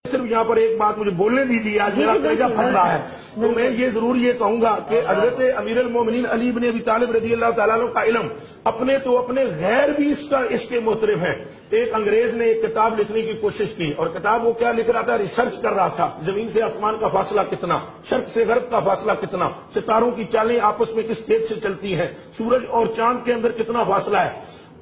صرف یہاں پر ایک بات مجھے بولنے دیجیے، آج میرا کلیجہ پھٹ رہا ہے، تو میں یہ ضرور یہ کہوں گا کہ حضرت امیر المومنین علی بن ابی طالب رضی اللہ تعالیٰ عنہ کا علم اپنے تو اپنے غیر بھی اس کے محترف ہیں۔ ایک انگریز نے ایک کتاب لکھنے کی کوشش کی، اور کتاب وہ کیا لکھ رہا تھا؟ ریسرچ کر رہا تھا، زمین سے آسمان کا فاصلہ کتنا، شرق سے غرب کا فاصلہ کتنا، ستاروں کی چالیں آپس میں کس تیز سے چلتی ہیں، سورج اور چاند کے اندر کتنا فاصلہ ہے۔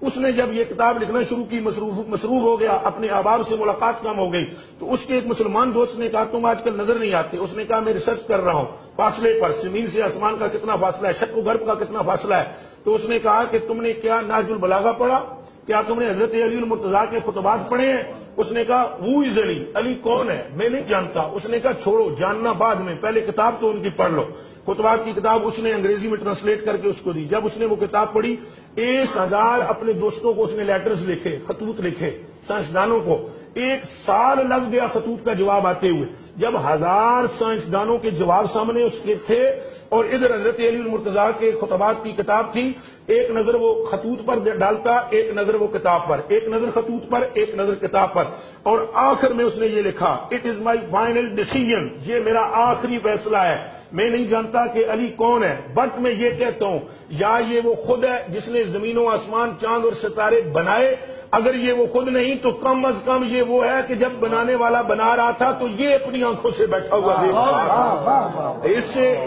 اس نے جب یہ کتاب لکھنا شروع کی، مصروف ہو گیا، اپنے احباب سے ملاقات کم ہو گئی، تو اس کے ایک مسلمان دوست نے کہا تم آج کل نظر نہیں آتے۔ اس نے کہا میں ریسرچ کر رہا ہوں فاصلے پر، زمین سے آسمان کا کتنا فاصلہ ہے، شرق و غرب کا کتنا فاصلہ ہے۔ تو اس نے کہا کہ تم نے کیا نہج البلاغہ پڑھا؟ کیا تم نے حضرت علی المرتضیٰ کے خطبات پڑھے ہیں؟ اس نے کہا ہو از علی، علی کون ہے؟ میں نہیں جانتا۔ اس نے کہا چھوڑو، جاننا بعد میں، پہلے کتاب تو ان کی پڑھ لو۔ خطبات کی کتاب اس نے انگریزی میں ٹرانسلیٹ کر کے اس کو دی۔ جب اس نے وہ کتاب پڑھی، 1000 اپنے دوستوں کو اس نے لیٹرز لکھے، خطوط لکھے، سائنسدانوں کو۔ 1 سال لگ گیا خطوط کا جواب آتے ہوئے۔ جب 1000 سائنسدانوں کے جواب سامنے اس کے تھے، اور ادھر حضرت علی المرتضیٰ کے خطبات کی کتاب تھی، ایک نظر وہ خطوط پر ڈالتا، ایک نظر وہ کتاب پر، ایک نظر خطوط پر، ایک نظر کتاب پر، اور آخر میں اس نے یہ لکھا it is my final decision, یہ میرا آخری فیصلہ ہے۔ میں نہیں جانتا کہ علی کون ہے، بٹ میں یہ کہتا ہوں یا یہ وہ خود ہے جس نے زمین و آسمان، چاند اور ستارے بنائے، اگر یہ وہ خود نہیں تو کم از کم یہ وہ ہے کہ جب بنانے والا بنا رہا تھا تو یہ اپنی آنکھوں سے بیٹھا ہوا دیکھ رہا ہے۔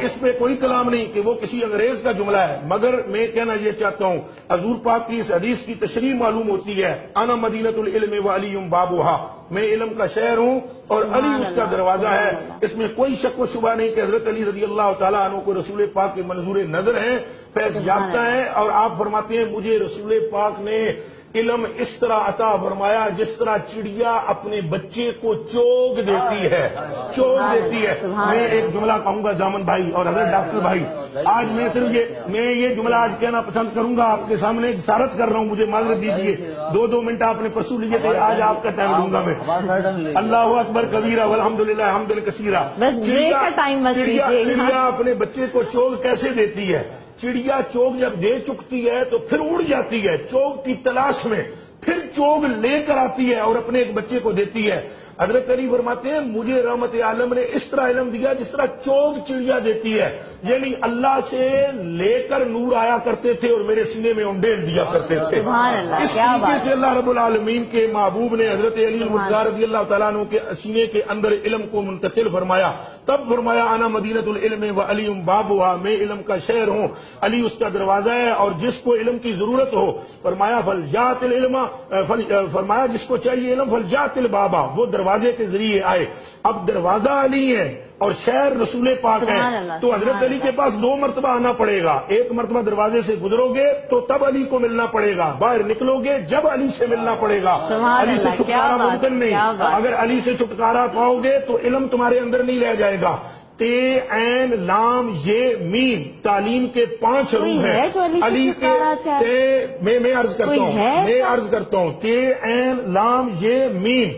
اس میں کوئی کلام نہیں کہ وہ کسی انگریز کا جملہ ہے، مگر میں کہنا یہ چاہتا ہوں حضور پاک کی اس حدیث کی تشریح معلوم ہوتی ہے، انا مدینۃ العلم وعلی بابھا، میں علم کا شہر ہوں اور علی اس کا دروازہ ہے۔ اس میں کوئی شک و شبہ نہیں کہ حضرت علی رضی اللہ تعالیٰ عنہ کو رسول پاک کے منظور نظر ہیں، فیض یافتہ ہیں، اور آپ فرماتے ہیں مجھے رسول پاک نے علم اس طرح عطا فرمایا جس طرح چڑیا اپنے بچے کو چوگ دیتی ہے، چوگ دیتی ہے۔ میں ایک جملہ کہوں گا زامن بھائی اور حضرت ڈاکٹر بھائی، آج میں صرف یہ جملہ آج کہنا پسند کروں گا، آپ کے سامنے ایک سارت کر رہا ہوں، مجھے معذرت دیجیے، 2 منٹ آپ نے پرسوں لیے تھے، آج آپ کا ٹائم دوں گا میں۔ اللہ اکبر کبیرہ والحمدللہ حمدا کثیرا۔ چڑیا اپنے بچے کو چوگ کیسے دیتی ہے؟ چڑیا چوگ جب دے چکتی ہے تو پھر اڑ جاتی ہے چوگ کی تلاش میں، پھر چوگ لے کر آتی ہے اور اپنے ایک بچے کو دیتی ہے۔ حضرت علی فرماتے ہیں مجھے رحمت عالم نے اس طرح علم دیا جس طرح چوگ چڑیا دیتی ہے، یعنی اللہ سے لے کر نور آیا کرتے تھے اور میرے سینے میں انڈیل دیا کرتے تھے۔ اس طریقے سے اللہ رب العالمین کے محبوب نے حضرت علی المرتضیٰ رضی اللہ تعالیٰ عنہ کے سینے کے اندر علم کو منتقل فرمایا، تب فرمایا انا مدینۃ العلم وعلی بابھا، میں علم کا شہر ہوں، علی اس کا دروازہ ہے، اور جس کو علم کی ضرورت ہو فرمایا فلیات العلم، فرمایا جس کو چاہیے علم فلیات البابا، وہ دروازے کے ذریعے آئے۔ اب دروازہ علی ہے اور شہر رسول پاک ہے، تو حضرت علی کے پاس 2 مرتبہ آنا پڑے گا۔ ایک مرتبہ دروازے سے گزرو گے تو تب علی کو ملنا پڑے گا، باہر نکلو گے جب علی سے ملنا پڑے گا۔ علی سے چھٹکارا ممکن نہیں، اگر علی سے چھٹکارا پاؤ گے تو علم تمہارے اندر نہیں رہ جائے گا۔ تے عین لام یہ میم، تعلیم کے 5 حروف ہیں علی کے۔ میں عرض کرتا ہوں تے عین لام یہ میم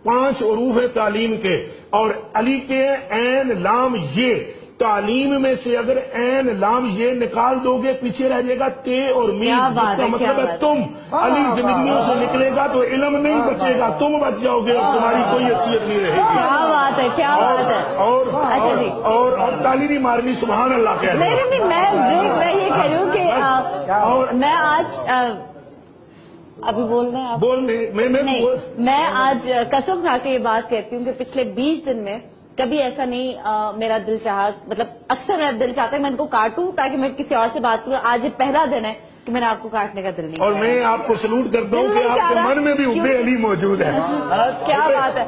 5 حروف ہیں تعلیم کے، اور علی کے عین لام یہ، تعلیم میں سے اگر عین لام یہ نکال دو گے پیچھے رہ جائے گا تے اور میم، جس کا مطلب ہے تم۔ علی زندگیوں سے نکلے گا تو علم نہیں بچے گا، تم بچ جاؤ گے اور تمہاری کوئی حیثیت نہیں رہے گی۔ کیا بات ہے، کیا بات ہے۔ اور تالی نہیں مارنی، سبحان اللہ کہہ رہے ہیں۔ میں یہ کہہ رہی ہوں کہ میں آج ابھی بول رہے ہیں بول نہیں، میں آج قسم کھا کے یہ بات کہتی ہوں کہ پچھلے 20 دن میں کبھی ایسا نہیں میرا دل چاہا، مطلب اکثر میرا دل چاہتا ہے میں ان کو کاٹوں تاکہ میں کسی اور سے بات کروں، آج یہ پہلا دن ہے کہ میں نے آپ کو کاٹنے کا دل نہیں، اور میں آپ کو سلوٹ کرتا ہوں کہ آپ کے من میں بھی حب علی موجود ہے۔ کیا بات ہے۔